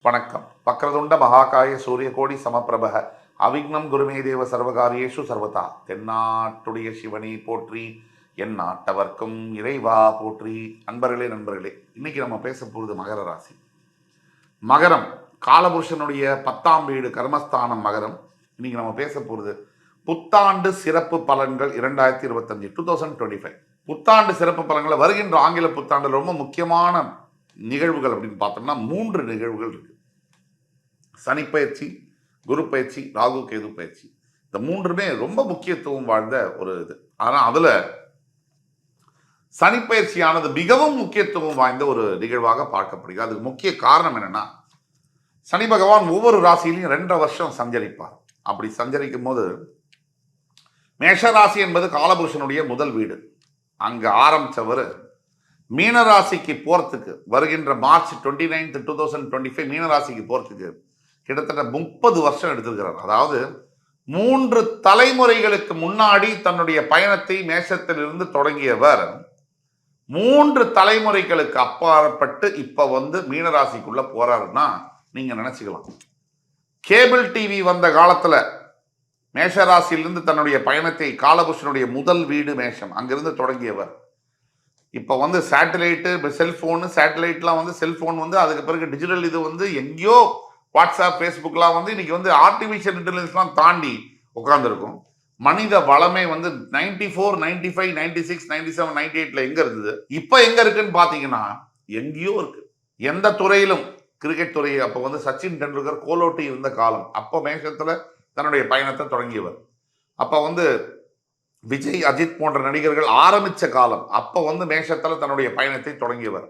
வணக்கம். வக்ரதுண்ட மகாகாய சூரியகோடி சமப்பிரபக அவிக்னம் குருமே தேவ சர்வகாரியேஷு சர்வதா. தென்னாட்டுடைய சிவனை போற்றி, என் நாட்டவர்க்கும் இறைவா போற்றி. நண்பர்களே, இன்னைக்கு நம்ம பேச போகிறது மகர ராசி. மகரம் காலபுருஷனுடைய 10ஆம் வீடு, கர்மஸ்தானம் மகரம். இன்னைக்கு நம்ம பேச போகிறது புத்தாண்டு சிறப்பு பலன்கள் 2025 2025. புத்தாண்டு சிறப்பு பலன்களை வருகின்ற ஆங்கில புத்தாண்டு ரொம்ப முக்கியமான நிகழ்வுகள் அப்படின்னு பார்த்தோம்னா 3 நிகழ்வுகள் இருக்கு. சனி பயிற்சி, குரு பயிற்சி, ராகு கேது பயிற்சி. இந்த 3மே ரொம்ப முக்கியத்துவம் வாழ்ந்த ஒரு இது. ஆனால் அதில் சனி பயிற்சியானது மிகவும் முக்கியத்துவம் வாய்ந்த ஒரு நிகழ்வாக பார்க்கப்படுகிறது. அதுக்கு முக்கிய காரணம் என்னன்னா, சனி பகவான் ஒவ்வொரு ராசியிலையும் 2.5 வருஷம் சஞ்சரிப்பார். அப்படி சஞ்சரிக்கும் போது மேஷராசி என்பது காலபுருஷனுடைய முதல் வீடு. அங்கே ஆரம்பித்தவர் மீனராசிக்கு போகிறதுக்கு வருகின்ற மார்ச் 29, 2025 மீனராசிக்கு போகிறதுக்கு கிட்டத்தட்ட 30 வருஷம் எடுத்திருக்கிறார். அதாவது 3 தலைமுறைகளுக்கு முன்னாடி தன்னுடைய பயணத்தை மேஷத்திலிருந்து தொடங்கியவர் 3 தலைமுறைகளுக்கு அப்பாற்பட்டு இப்ப மீனராசிக்குள்ள போறாருன்னா நீங்க நினைச்சுக்கலாம். கேபிள் டிவி வந்த காலத்துல மேஷராசியிலிருந்து தன்னுடைய பயணத்தை, காலபுருஷனுடைய முதல் வீடு மேஷம், அங்கிருந்து தொடங்கியவர் இப்போ சேட்டலைட்டு, செல்ஃபோனு, சேட்டலைட்லாம் செல்ஃபோன் அதுக்கு பிறகு டிஜிட்டல் இது எங்கேயோ வாட்ஸ்அப், ஃபேஸ்புக்லாம் இன்னைக்கு ஆர்டிஃபிஷியல் இன்டெலிஜென்ஸ்லாம் தாண்டி உட்காந்துருக்கும். மனித வளமே 94, 95, 96, 97, 98ல எங்க இருந்தது, இப்போ எங்க இருக்குன்னு பார்த்தீங்கன்னா எங்கேயோ இருக்கு. எந்த துறையிலும், கிரிக்கெட் துறை அப்போ சச்சின் டெண்டுல்கர் கோலோட்டி இருந்த காலம். அப்போ மேஷத்துல தன்னுடைய பயணத்தை தொடங்கியவர். அப்போ விஜய், அஜித் போன்ற நடிகர்கள் ஆரம்பித்த காலம். அப்போ மேஷத்தில் தன்னுடைய பயணத்தை தொடங்கியவர்.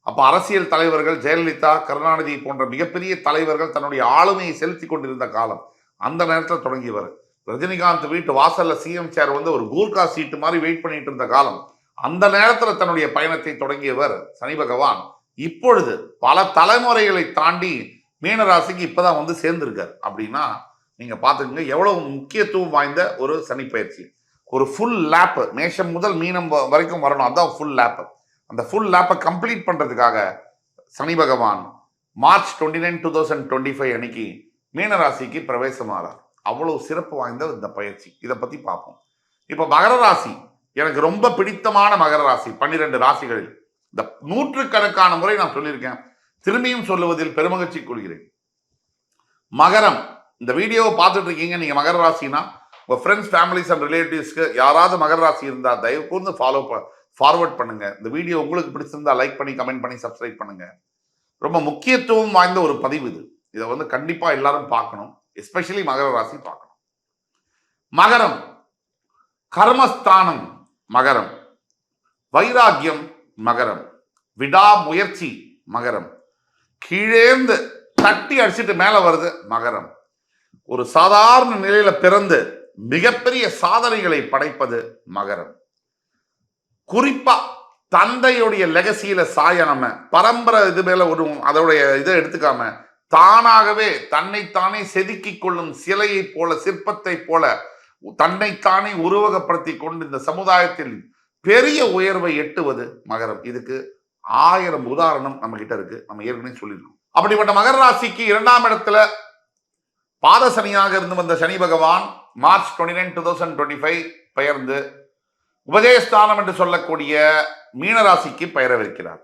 அப்போ அரசியல் தலைவர்கள் ஜெயலலிதா, கருணாநிதி போன்ற மிகப்பெரிய தலைவர்கள் தன்னுடைய ஆளுமையை செலுத்தி கொண்டிருந்த காலம். அந்த நேரத்தில் தொடங்கியவர். ரஜினிகாந்த் வீட்டு வாசல்ல சிஎம் சேர் ஒரு கூர்கா சீட்டு மாதிரி வெயிட் பண்ணிட்டு இருந்த காலம். அந்த நேரத்தில் தன்னுடைய பயணத்தை தொடங்கியவர் சனி பகவான். இப்பொழுது பல தலைமுறைகளை தாண்டி மீனராசிக்கு இப்பதான் சேர்ந்திருக்கார். அப்படின்னா நீங்க பாத்துக்கங்க எவ்வளவு முக்கியத்துவம் வாய்ந்த ஒரு சனி பயிற்சி. ஒரு ஃபுல் லேப், மேஷம் முதல் மீனம் வரைக்கும் வரணும். அதுதான் ஃபுல் லேப். அந்த ஃபுல் லேப்பை கம்ப்ளீட் பண்றதுக்காக சனி பகவான் மார்ச் 29, 2025 அன்னைக்கு மீனராசிக்கு பிரவேசமாகிறார். அவ்வளவு சிறப்பு வாய்ந்த இந்த பயிற்சி. இதை பத்தி பார்ப்போம். இப்ப மகர ராசி எனக்கு ரொம்ப பிடித்தமான மகர ராசி. 12 ராசிகளில் இந்த 100கணக்கான முறை நான் சொல்லியிருக்கேன். திரும்பியும் சொல்லுவதில் பெருமகிழ்ச்சி கொள்கிறேன். மகரம், இந்த வீடியோவை பார்த்துட்டு இருக்கீங்க, நீங்க மகர ராசினா உங்கள் ஃப்ரெண்ட்ஸ், ஃபேமிலிஸ் அண்ட் ரிலேட்டிவ்ஸ்க்கு யாராவது மகர ராசி இருந்தால் தயவு கூர்ந்து ஃபார்வர்ட் பண்ணுங்க. இந்த வீடியோ உங்களுக்கு பிடிச்சிருந்தா லைக் பண்ணி, கமெண்ட் பண்ணி, சப்ஸ்கிரைப் பண்ணுங்க. ரொம்ப முக்கியத்துவம் வாய்ந்த ஒரு பதிவு இது. இதை கண்டிப்பா எல்லாரும் பார்க்கணும். எஸ்பெஷலி மகர ராசி பார்க்கணும். மகரம் கர்மஸ்தானம் மகரம், வைராக்கியம் மகரம், விடாமுயற்சி மகரம், கீழேந்து தட்டி அடிச்சுட்டு மேல வருது மகரம். ஒரு சாதாரண நிலையில பிறந்து மிகப்பெரிய சாதனைகளை படைப்பது மகரம். குறிப்பா தந்தையுடைய லெகசியில சாயாம, பரம்பரை இது மேல அதோடைய இதை எடுத்துக்காம, தானாகவே தன்னைத்தானே செதுக்கிக் கொள்ளும் சிலையை போல, சிற்பத்தை போல தன்னைத்தானே உருவகப்படுத்தி கொண்டு இந்த சமுதாயத்தில் பெரிய உயர்வை எட்டுவது மகரம். இதுக்கு 1000 உதாரணம் நம்ம கிட்ட இருக்கு. நம்ம ஏற்கனவே சொல்லியிருக்கோம். அப்படிப்பட்ட மகர ராசிக்கு 2ஆம் இடத்துல பாதசனியாக இருந்து வந்த சனி பகவான் மார்ச் 29, 2025 பெயர்ந்து உபஜயஸ்தானம் என்று சொல்லக்கூடிய மீனராசிக்கு பெயரவிருக்கிறார்.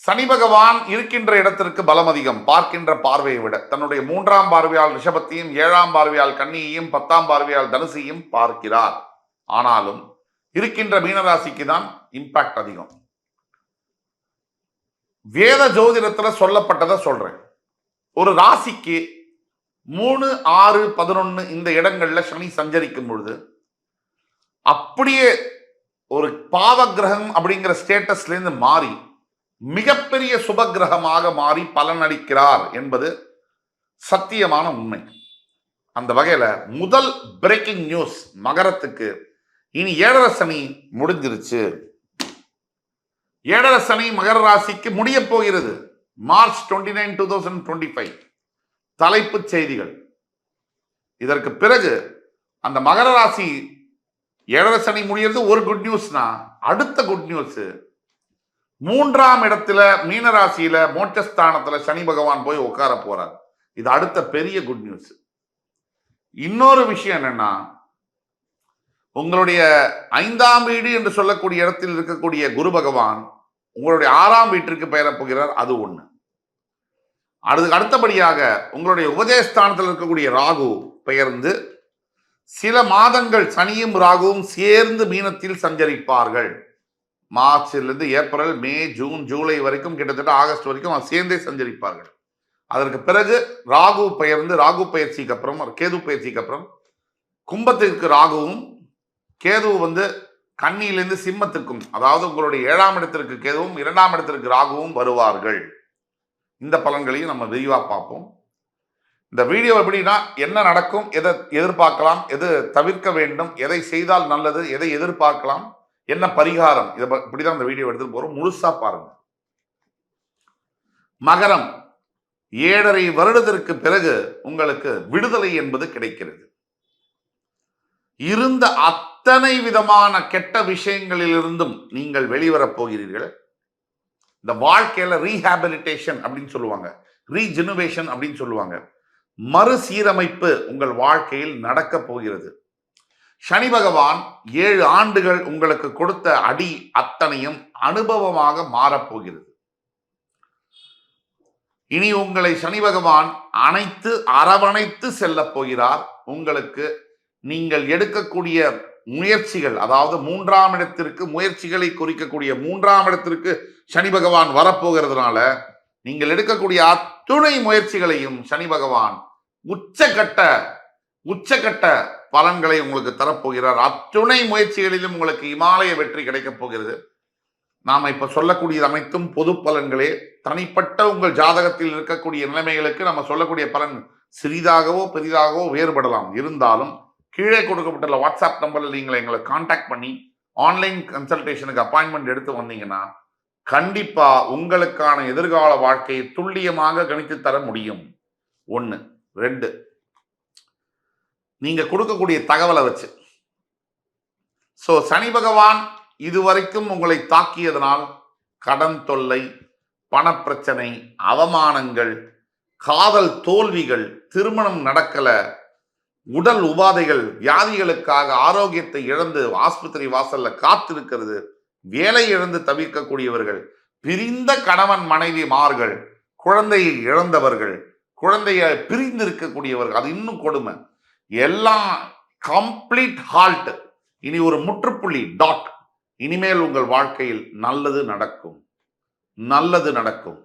சனி பகவான் இருக்கின்ற இடத்திற்கு பலம் அதிகம். பார்க்கின்ற பார்வையை விட தன்னுடைய 3ஆம் பார்வையால் ரிஷபத்தையும், 7ஆம் பார்வையால் கன்னியையும், 10ஆம் பார்வையால் தனுசையும் பார்க்கிறார். ஆனாலும் இருக்கின்ற மீனராசிக்கு தான் இம்பாக்ட் அதிகம். வேத ஜோதிடத்துல சொல்லப்பட்டதை சொல்றேன். ஒரு ராசிக்கு 3, 6, 11 இந்த இடங்கள்ல சனி சஞ்சரிக்கும் பொழுது அப்படியே ஒரு பாவ கிரகம் அப்படிங்கிற ஸ்டேட்டஸ்ல இருந்து மாறி மிகப்பெரிய சுப கிரகமாக மாறி பலனளிக்கிறார் என்பது சத்தியமான உண்மை. அந்த வகையில முதல் பிரேக்கிங் நியூஸ் மகரத்துக்கு, இனி 7.5 சனி முடிஞ்சிருச்சு. 7.5 சனி மகர ராசிக்கு முடிய போகிறது. மார்ச் 29, 2025 தலைப்புச் செய்திகள். இதற்கு பிறகு அந்த மகர ராசி 7.5 சனி முடியறது ஒரு குட் நியூஸ்னா, அடுத்த குட் நியூஸ் மூன்றாம் இடத்துல மீனராசியில மோட்சஸ்தானத்துல சனி பகவான் போய் உட்கார போறார். இது அடுத்த பெரிய குட் நியூஸ். இன்னொரு விஷயம் என்னன்னா, உங்களுடைய 5ஆம் வீடு என்று சொல்லக்கூடிய இடத்தில் இருக்கக்கூடிய குரு பகவான் உங்களுடைய 6ஆம் வீட்டிற்கு பெயரப் போகிறார். அது ஒண்ணு. அடுத்தபடியாக உங்களுடைய உபஜயஸ்தானத்தில் இருக்கக்கூடிய ராகு பெயர்ந்து சில மாதங்கள் சனியும் ராகுவும் சேர்ந்து மீனத்தில் சஞ்சரிப்பார்கள். மார்ச்சிலிருந்து ஏப்ரல், மே, ஜூன், ஜூலை வரைக்கும், கிட்டத்தட்ட ஆகஸ்ட் வரைக்கும் சேர்ந்தே சஞ்சரிப்பார்கள். அதற்கு பிறகு ராகு பெயர்ந்து, ராகு பயிற்சிக்கு அப்புறம், கேது பயிற்சிக்கு அப்புறம் கும்பத்திற்கு ராகுவும், கேது கன்னியிலிருந்து சிம்மத்திற்கும், அதாவது உங்களுடைய 7ஆம் இடத்திற்கு கேதுவும் 2ஆம் இடத்திற்கு ராகுவும் வருவார்கள். இந்த பலன்களையும் நம்ம விரிவா பார்ப்போம். இந்த வீடியோ எப்படின்னா, என்ன நடக்கும், எதை எதிர்பார்க்கலாம், எது தவிர்க்க வேண்டும், எதை செய்தால் நல்லது, எதை எதிர்பார்க்கலாம், என்ன பரிகாரம், இதை இப்படிதான் இந்த வீடியோ எடுத்துட்டு போறோம். முழுசா பாருங்க. மகரம், 7.5 வருடத்திற்கு பிறகு உங்களுக்கு விடுதலை என்பது கிடைக்கிறது. இருந்த அத்தனை விதமான கெட்ட விஷயங்களிலிருந்தும் நீங்கள் வெளிவரப் போகிறீர்கள். இந்த வாழ்க்கையில ரீஹாபிலிட்டேஷன் அப்படின்னு சொல்லுவாங்க, ரீஜெனுவேஷன் அப்படின்னு சொல்லுவாங்க, மறுசீரமைப்பு உங்கள் வாழ்க்கையில் நடக்க போகிறது. சனி பகவான் 7 ஆண்டுகள் உங்களுக்கு கொடுத்த அடி அத்தனையும் அனுபவமாக மாறப்போகிறது. இனி உங்களை சனி பகவான் அணைத்து அரவணைத்து செல்ல போகிறார். உங்களுக்கு நீங்கள் எடுக்கக்கூடிய முயற்சிகள், அதாவது 3ஆம் இடத்திற்கு முயற்சிகளை குறிக்கக்கூடிய 3ஆம் இடத்திற்கு சனி பகவான் வரப்போகிறதுனால நீங்கள் எடுக்கக்கூடிய அத்துணை முயற்சிகளையும் சனி பகவான் உச்சகட்ட பலன்களை உங்களுக்கு தரப்போகிறார். அத்துணை முயற்சிகளிலும் உங்களுக்கு இமாலய வெற்றி கிடைக்கப் போகிறது. நாம இப்ப சொல்லக்கூடியது அனைத்தும் பொது பலன்களே. தனிப்பட்ட உங்கள் ஜாதகத்தில் இருக்கக்கூடிய நிலைமைகளுக்கு நம்ம சொல்லக்கூடிய பலன் சிறிதாகவோ பெரிதாகவோ வேறுபடலாம். இருந்தாலும் கீழே கொடுக்கப்பட்டுள்ள வாட்ஸ்அப் நம்பரில் நீங்கள் எங்களை கான்டாக்ட் பண்ணி ஆன்லைன் கன்சல்டேஷனுக்கு அப்பாயின்மெண்ட் எடுத்து வந்தீங்கன்னா கண்டிப்பா உங்களுக்கான எதிர்கால வாழ்க்கையை துல்லியமாக கணித்து தர முடியும். 1. 2, நீங்க கொடுக்கக்கூடிய தகவலை வச்சு. சனி பகவான் இதுவரைக்கும் உங்களை தாக்கியதனால் கடன் தொல்லை, பணப்பிரச்சனை, அவமானங்கள், காதல் தோல்விகள், திருமணம் நடக்கல, உடல் உபாதைகள், வியாதிகளுக்காக ஆரோக்கியத்தை இழந்து ஆஸ்பத்திரி வாசல்ல காத்திருக்கிறது, வேலை இழந்து தவிர்க்கக்கூடியவர்கள், பிரிந்த கணவன் மனைவிமார்கள், குழந்தையை இழந்தவர்கள், குழந்தைய பிரிந்து இருக்கக்கூடியவர்கள், அது இன்னும் கொடுமை, எல்லாம் கம்ப்ளீட் ஹால்ட். இனி ஒரு முற்றுப்புள்ளி, டாட். இனிமேல் உங்கள் வாழ்க்கையில் நல்லது நடக்கும், நல்லது நடக்கும்,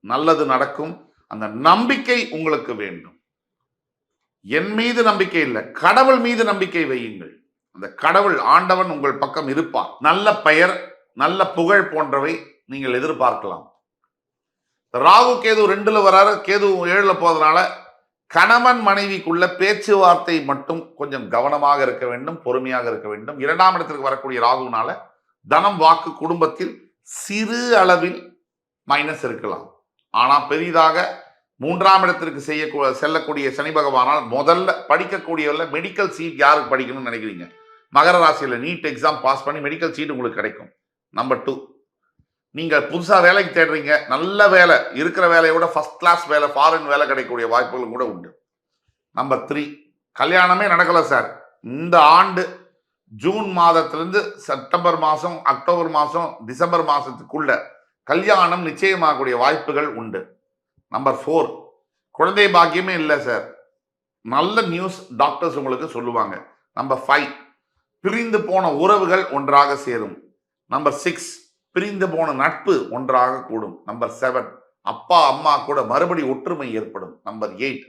நல்லது நடக்கும். அந்த நம்பிக்கை உங்களுக்கு வேண்டும். என் மீது நம்பிக்கை இல்லை, கடவுள் மீது நம்பிக்கை வையுங்கள். அந்த கடவுள் ஆண்டவன் உங்கள் பக்கம் இருப்பார். நல்ல பெயர், நல்ல புகழ் போன்றவை நீங்கள் எதிர்பார்க்கலாம். ராகு கேது 2ல வராரு, கேது 7ல போறதுனால கணவன் மனைவிக்குள்ள பேச்சுவார்த்தை மட்டும் கொஞ்சம் கவனமாக இருக்க வேண்டும், பொறுமையாக இருக்க வேண்டும். 2ஆம் இடத்திற்கு வரக்கூடிய ராகுனால தனம், வாக்கு, குடும்பத்தில் சிறு அளவில் மைனஸ் இருக்கலாம். ஆனா பெரிதாக 3ஆம் இடத்திற்கு செல்லக்கூடிய சனி பகவானால் முதல்ல படிக்கக்கூடியவர்ல மெடிக்கல் சீட் யாருக்கு படிக்கணும்னு நினைக்கிறீங்க? மகர ராசியில நீட் எக்ஸாம் பாஸ் பண்ணி மெடிக்கல் சீட் உங்களுக்கு கிடைக்கும். நம்பர் 2, நீங்க புதுசா வேலைக்கு தேடுறீங்க, நல்ல வேலை, இருக்கிற வேலையோட ஃபர்ஸ்ட் கிளாஸ் வேலை, ஃபாரின் வேலை கிடைக்கக்கூடிய வாய்ப்புகள் கூட உண்டு. நம்பர் 3, கல்யாணமே நடக்கல சார், இந்த ஆண்டு ஜூன் மாதத்திலிருந்து செப்டம்பர் மாசம், அக்டோபர் மாசம், டிசம்பர் மாசத்துக்குள்ள கல்யாணம் நிச்சயமாகக்கூடிய வாய்ப்புகள் உண்டு. நம்பர் 4, குழந்தை பாக்கியமே இல்லை சார், நல்ல நியூஸ் டாக்டர்ஸ் உங்களுக்கு சொல்லுவாங்க. நம்பர் 5, பிரிந்து போன உறவுகள் ஒன்றாக சேரும். நம்பர் 6, பிரிந்து போன நட்பு ஒன்றாக கூடும். நம்பர் 7, அப்பா அம்மா கூட மறுபடி ஒற்றுமை ஏற்படும். நம்பர் 8,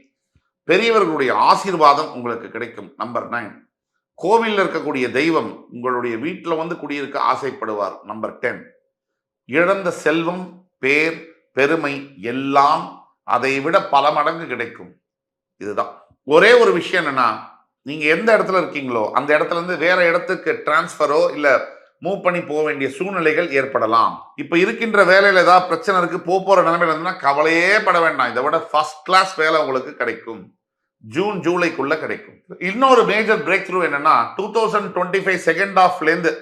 பெரியவர்களுடைய ஆசீர்வாதம் உங்களுக்கு கிடைக்கும். நம்பர் 9, கோவிலில் இருக்கக்கூடிய தெய்வம் உங்களுடைய வீட்டில் குடியிருக்க ஆசைப்படுவார். நம்பர் 10, இழந்த செல்வம், பேர், பெருமை எல்லாம் அதை விட பல மடங்கு கிடைக்கும். இதுதான் ஒரே ஒரு விஷயம். என்னன்னா, நீங்க எந்த இடத்துல இருக்கீங்களோ அந்த இடத்துல இருந்து வேற இடத்துக்கு டிரான்ஸ்பரோ இல்ல மூவ் பண்ணி போக வேண்டிய சூழ்நிலைகள் ஏற்படலாம். இப்ப இருக்கின்ற வேலையில ஏதாவது பிரச்சனை இருக்கு, போற நிலைமையில இருந்தா கவலையே பட வேண்டாம். இதை விட ஃபர்ஸ்ட் கிளாஸ் வேலை உங்களுக்கு கிடைக்கும். ஜூன் ஜூலைக்குள்ள கிடைக்கும். இன்னொரு மேஜர் பிரேக் த்ரூ என்னன்னா, 2025 செகண்ட் ஹாஃப்ல இருந்து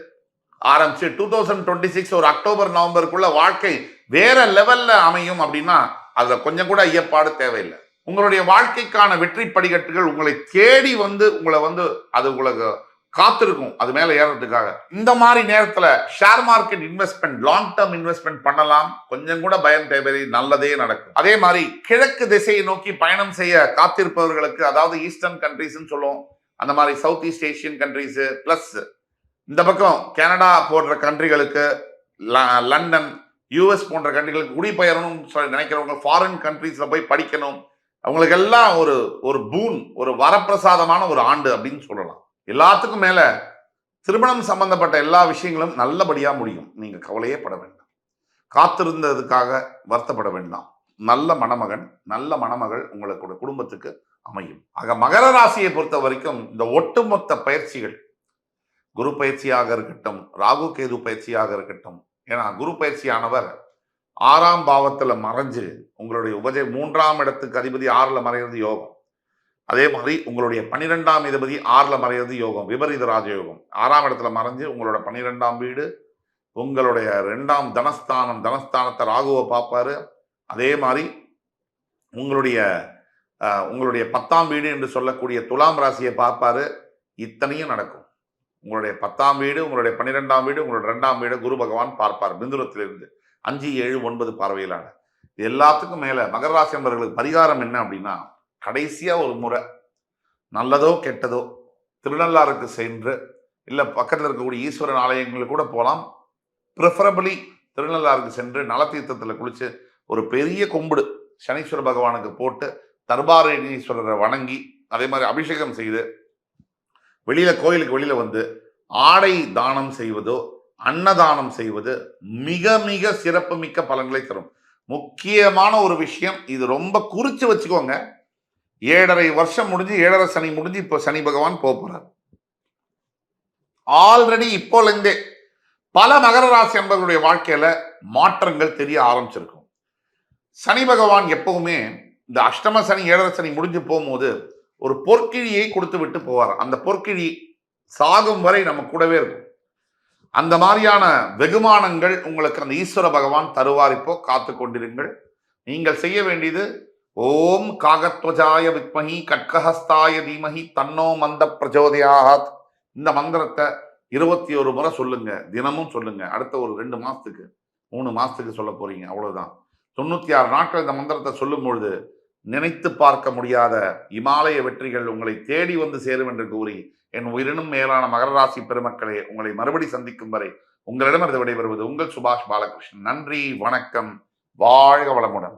ஆரம்பிச்சு 2026 ஒரு அக்டோபர் நவம்பருக்குள்ள வாழ்க்கை வேற லெவல்ல அமையும் அப்படின்னா அதுல கொஞ்சம் கூட ஐயப்பாடு தேவையில்லை. உங்களுடைய வாழ்க்கைக்கான வெற்றி படிக்கட்டுகள் உங்களை தேடி வந்து உங்களை வந்து அது உங்களுக்கு காத்திருக்கும் அது மேல ஏறதுக்காக. இந்த மாதிரி நேரத்துல share market investment, long term investment பண்ணலாம். கொஞ்சம் கூட பயம் தேவையில்லை, நல்லதே நடக்கும். அதே மாதிரி கிழக்கு திசையை நோக்கி பயணம் செய்ய காத்திருப்பவர்களுக்கு, அதாவது ஈஸ்டர்ன் கண்ட்ரீஸ் சொல்லுவோம், அந்த மாதிரி south east Asian countries plus இந்த பக்கம் கனடா போன்ற கண்ட்ரிகளுக்கு, லண்டன், யூஎஸ் போன்ற கண்ட்ரிகளுக்கு குடிபெயரணும் நினைக்கிறவங்க, ஃபாரின் கண்ட்ரீஸ்ல போய் படிக்கணும், அவங்களுக்கு எல்லாம் ஒரு ஒரு பூன், ஒரு வரப்பிரசாதமான ஒரு ஆண்டு அப்படின்னு சொல்லலாம். எல்லாத்துக்கும் மேல திருமணம் சம்பந்தப்பட்ட எல்லா விஷயங்களும் நல்லபடியா முடியும். நீங்க கவலையே பட வேண்டாம். காத்திருந்ததுக்காக வருத்தப்பட வேண்டாம். நல்ல மணமகன், நல்ல மணமகள் உங்களுக்கு குடும்பத்துக்கு அமையும். ஆக மகர ராசியை பொறுத்த வரைக்கும் இந்த ஒட்டுமொத்த பயிற்சிகள், குரு பயிற்சியாக இருக்கட்டும், ராகு கேது பயிற்சியாக இருக்கட்டும், ஏன்னா குரு பயிற்சியானவர் 6ஆம் பாவத்துல மறைஞ்சு உங்களுடைய 3ஆம் இடத்துக்கு அதிபதி 6ல மறைகிறது யோகம். அதே மாதிரி உங்களுடைய 12ஆம் அதிபதி 6ல மறைகிறது யோகம், விபரீத ராஜயோகம். 6ஆம் இடத்துல மறைஞ்சு உங்களோட 12ஆம் வீடு, உங்களுடைய 2ஆம் தனஸ்தானம், தனஸ்தானத்தை ராகுவை பார்ப்பாரு. அதே மாதிரி உங்களுடைய 10ஆம் வீடு என்று சொல்லக்கூடிய துலாம் ராசியை பார்ப்பாரு. இத்தனையும் நடக்கும். உங்களுடைய 10ஆம் வீடு, உங்களுடைய 12ஆம் வீடு, உங்களுடைய 2ஆம் வீடு குரு பகவான் பார்ப்பார் பிந்துரத்திலிருந்து 5, 7, 9 பார்வையிலான. இது எல்லாத்துக்கும் மேல மகர ராசி நண்பர்களுக்கு பரிகாரம் என்ன அப்படின்னா, கடைசியா ஒரு முறை நல்லதோ கெட்டதோ திருநள்ளாறுக்கு சென்று, இல்ல பக்கத்தில் இருக்கக்கூடிய ஈஸ்வரன் ஆலயங்களுக்கு கூட போகலாம். ப்ரிஃபரபிளி திருநள்ளாறுக்கு சென்று நலத்தீர்த்தத்தில் குளிச்சு ஒரு பெரிய கும்பிடு சனீஸ்வர பகவானுக்கு போட்டு தர்பாரணீஸ்வரரை வணங்கி, அதே மாதிரி அபிஷேகம் செய்து கோயிலுக்கு வெளியில வந்து ஆடை தானம் செய்வதோ அன்னதானம் செய்வது மிக மிக சிறப்பு மிக்க பலன்களை தரும். முக்கியமான ஒரு விஷயம், இது ரொம்ப குறிச்சு வச்சுக்கோங்க. 7.5 வருஷம் முடிஞ்சு 7.5 சனி முடிஞ்சு இப்போ சனி பகவான் போறார். ஆல்ரெடி இப்போலேருந்தே பல மகர ராசி நண்பர்களுடைய வாழ்க்கையில மாற்றங்கள் தெரிய ஆரம்பிச்சிருக்கும். சனி பகவான் எப்பவுமே இந்த அஷ்டம சனி 7.5 சனி முடிஞ்சு போகும்போது ஒரு பொற்கிழியை கொடுத்து விட்டு போவார். அந்த பொற்கிழி சாகும் வரை நம்ம கூடவே இருக்கும். அந்த மாதிரியான வெகுமானங்கள் உங்களுக்கு அந்த ஈஸ்வர பகவான் தருவார். இப்போ காத்து கொண்டிருங்கள். நீங்கள் செய்ய வேண்டியது ஓம் காகத்வஜாய வித்மஹி கட்கஹஸ்தாய தீமஹி தன்னோ மந்த பிரச்சோதயாத். இந்த மந்திரத்தை 21 முறை சொல்லுங்க, தினமும் சொல்லுங்க. அடுத்த ஒரு 2 மாசத்துக்கு 3 மாசத்துக்கு சொல்ல போறீங்க, அவ்வளவுதான். 96 நாட்கள் இந்த மந்திரத்தை சொல்லும் பொழுது நினைத்து பார்க்க முடியாத இமாலய வெற்றிகள் உங்களை தேடி வந்து சேரும் என்று கூறி, என் உயிரினும் மேலான மகர ராசி பெருமக்களே, உங்களை மறுபடி சந்திக்கும் வரை உங்களிடமிருந்து விடைபெறுவது உங்கள் சுபாஷ் பாலகிருஷ்ணன். நன்றி, வணக்கம், வாழ்க வளமுடன்.